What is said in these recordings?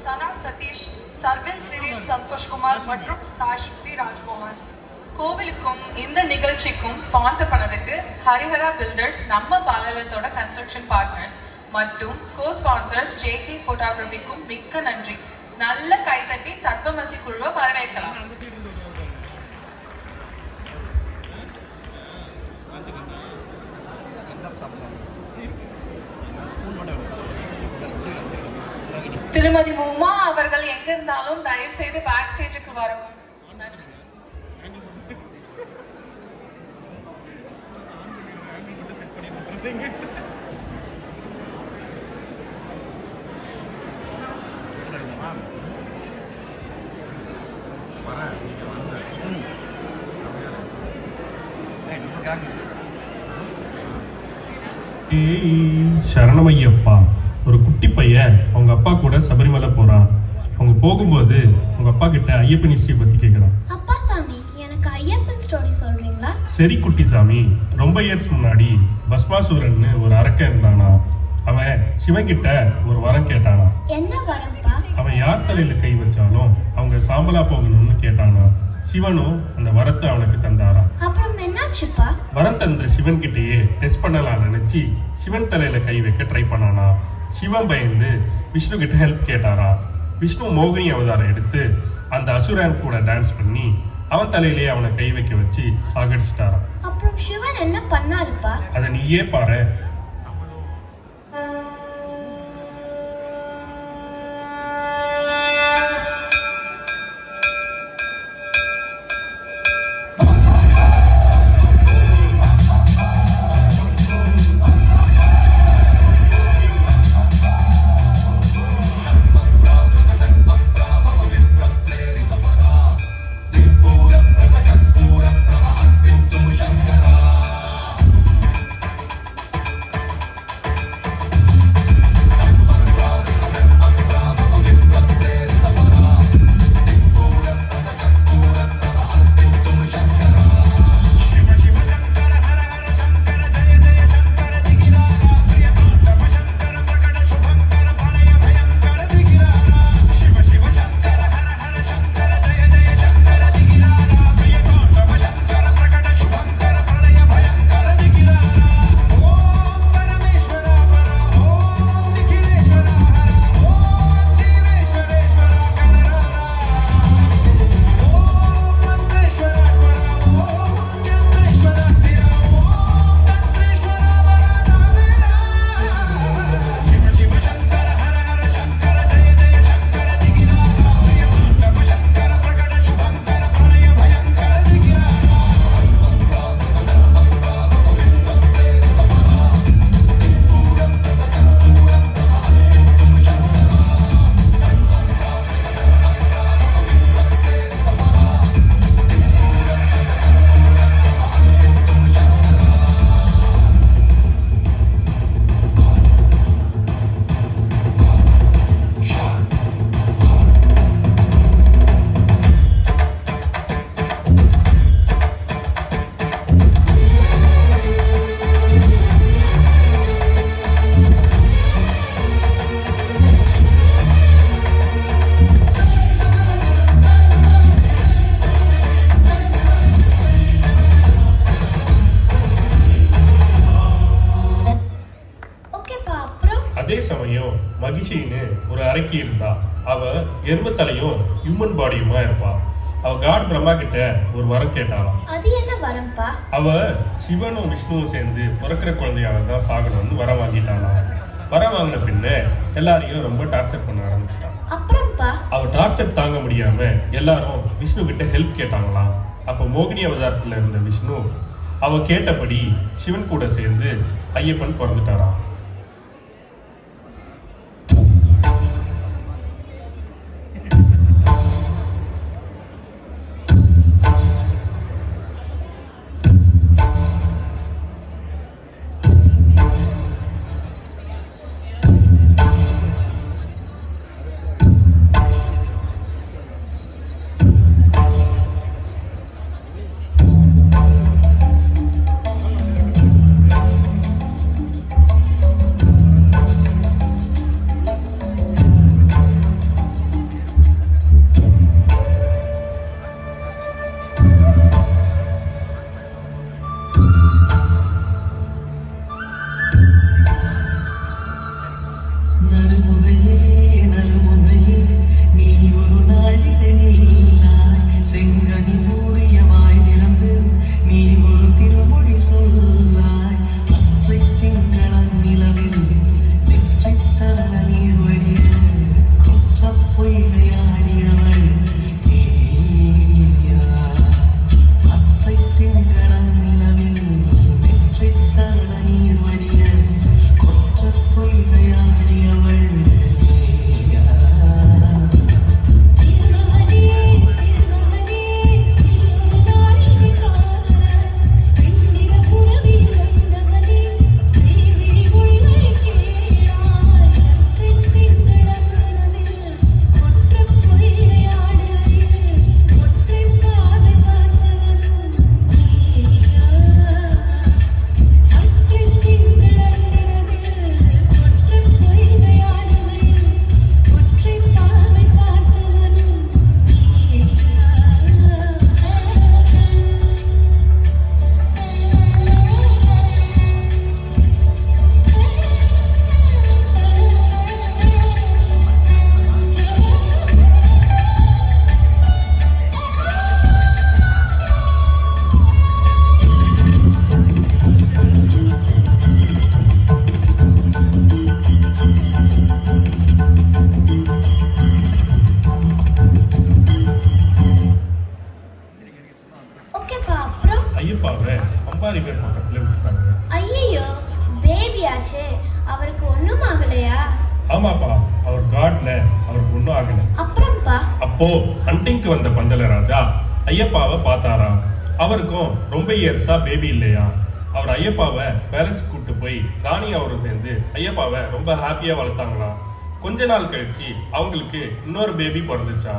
சனா சதீஷ், சர்வின் சிரீஷ் சந்தோஷ்குமார் மற்றும் சாஸ்வதி ராஜ்மோகன். கோவிலுக்கும் இந்த நிகழ்ச்சிக்கும் ஸ்பான்சர் பண்ணதுக்கு ஹரிஹரா பில்டர்ஸ், நம்ம பாலவத்தோட கன்ஸ்ட்ரக்ஷன் பார்ட்னர்ஸ் மற்றும் கோ ஸ்பான்சர்ஸ் ஜேகே போட்டோகிராஃபிக்கும் மிக்க நன்றி. நல்ல கைத்தட்டி தத்வமசி குழுவை வரவேற்கலாம். திருமதி உமா அவர்கள் எங்க இருந்தாலும் தயவு செய்து பேக் ஸ்டேஜுக்கு வரவும். சரணமையப்பா. ஒரு குட்டி பையன் அவங்க அப்பா கூட சபரிமலை போறான். அவங்க போகும்போது அவங்க அப்பா கிட்ட ஐயப்பன் ஹிஸ்டரி பத்தி கேக்குறான். அப்பா சாமி, எனக்கு ஐயப்பன் ஸ்டோரி சொல்றீங்களா? சரி குட்டி சாமி, ரொம்ப இயர்ஸ் முன்னாடி பஸ்மாசூரன் ஒரு அரக்கன் இருந்தானா. அவன் சிவன் கிட்ட ஒரு வரம் கேட்டானா. என்ன வரம்பா? அவன் யார் தலையில கை வச்சாலும் அவங்க சாம்பலா போகணும்னு கேட்டானா. சிவனும் அந்த வரத்தை அவனுக்கு தந்தாராம். அப்புறம் என்னாச்சுப்பா? வரம் தந்த சிவன் கிட்டேயே டெஸ்ட் பண்ணலாம் நினைச்சு சிவன் தலையில கை வைக்க ட்ரை பண்ணானா. சிவன் பயந்து விஷ்ணு கிட்ட ஹெல்ப் கேட்டாரா. விஷ்ணு மோகினி அவதாரம் எடுத்து அந்த அசுரன் கூட டான்ஸ் பண்ணி அவன் தலையிலேயே அவனை கை வைக்க வச்சு சாகடிச்சிட்டாராம். அப்புறம் சிவன் என்ன பண்ணாருப்பா? அதை நீயே பாரு. அதே சமயம் மகிஷின்னு ஒரு அரக்கி இருந்தா. அவ எரும தலையும் ஹியூமன் பாடியுமா இருப்பா. அவ காட் பிரம்மா கிட்ட ஒரு வரம் கேட்டாளாம். அது என்ன வரம்பா? அவ சிவனும் விஷ்ணுவும் சேர்ந்து பிறக்கிற குழந்தையாக தான் சாகணும்னு வரம் வாங்கிட்டாளாம். வரம் வாங்கின பின்ன எல்லாரையும் ரொம்ப டார்ச்சர் பண்ண ஆரம்பிச்சிட்டான். அப்புறம்பா அவ டார்ச்சர் தாங்க முடியாம எல்லாரும் விஷ்ணு கிட்ட ஹெல்ப் கேட்டாங்களாம். அப்ப மோகினி அவதாரத்துல இருந்த விஷ்ணு அவ கேட்டபடி சிவன் கூட சேர்ந்து ஐயப்பன் பிறந்துட்டாராம். ரிவர் பக்கத்துல விட்டுட்டாங்க. ஐயோ, பேபி ஆச்சே, அவருக்கு ஒண்ணும் ஆகலையா? ஆமாப்பா, அவர் காட்ல அவருக்கு ஒன்றும் ஆகல. அப்புறம்ப்பா? அப்போ ஹண்டிங்க்கு வந்த பந்தல ராஜா ஐயப்பாவை பார்த்தாராம். அவருக்கும் ரொம்ப இயர்ஸா பேபி இல்லையா. அவர் ஐயப்பாவை பேலஸ் கூட்டு போய் ராணி அவரும் சேர்ந்து ஐயப்பாவை ரொம்ப ஹாப்பியா வளர்த்தாங்களாம். கொஞ்ச நாள் கழிச்சு அவங்களுக்கு இன்னொரு பேபி பிறந்துச்சா.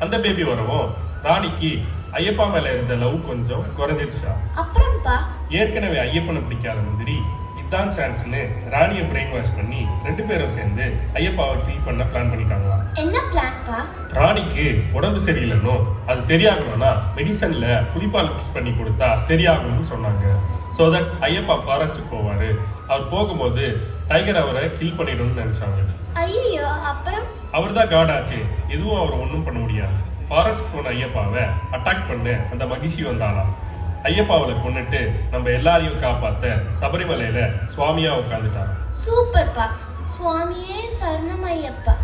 அந்த பேபி வரவும் ராணிக்கு ஐயப்பா மேல இருந்த லவ் கொஞ்சம் குறைஞ்சிருச்சா. அப்புறம்ப்பா? ஏற்கனவே ஐயப்பனை பிடிக்காத முந்திரி இதான் சான்ஸ்னு ராணியை பிரெயின் வாஷ் பண்ணி 2 பேரும் சேர்ந்து ஐயப்பாவை கில் பண்ண பிளான் பண்ணிட்டாங்களாம். என்ன பிளான்பா? ராணிக்கு உடம்பு சரியில்லைன்னு அது சரியாகணும்னா மெடிசன்ல புலிப்பால் மிக்ஸ் பண்ணி கொடுத்தா சரியாகும்னு சொன்னாங்க. ஸோ தட் ஐயப்பா ஃபாரஸ்ட்டுக்கு போவாரு. அவர் போகும்போது டைகர் அவரை கில் பண்ணிடணும்னு நினைச்சாங்க. ஐயோ, அப்புறம்? அவர் தான் காட் ஆச்சு, எதுவும் அவர் ஒன்றும் பண்ண முடியாது. ஃபாரஸ்ட் போன ஐயப்பாவை அட்டாக் பண்ண அந்த மகிஷி வந்தாலாம். ஐயப்பாவை கொன்னுட்டு நம்ம எல்லாரையும் காப்பாத்த சபரிமலையில சுவாமியா உட்காந்துட்டாங்க. சூப்பர்ப்பா. சுவாமியே சரணம் ஐயப்பா.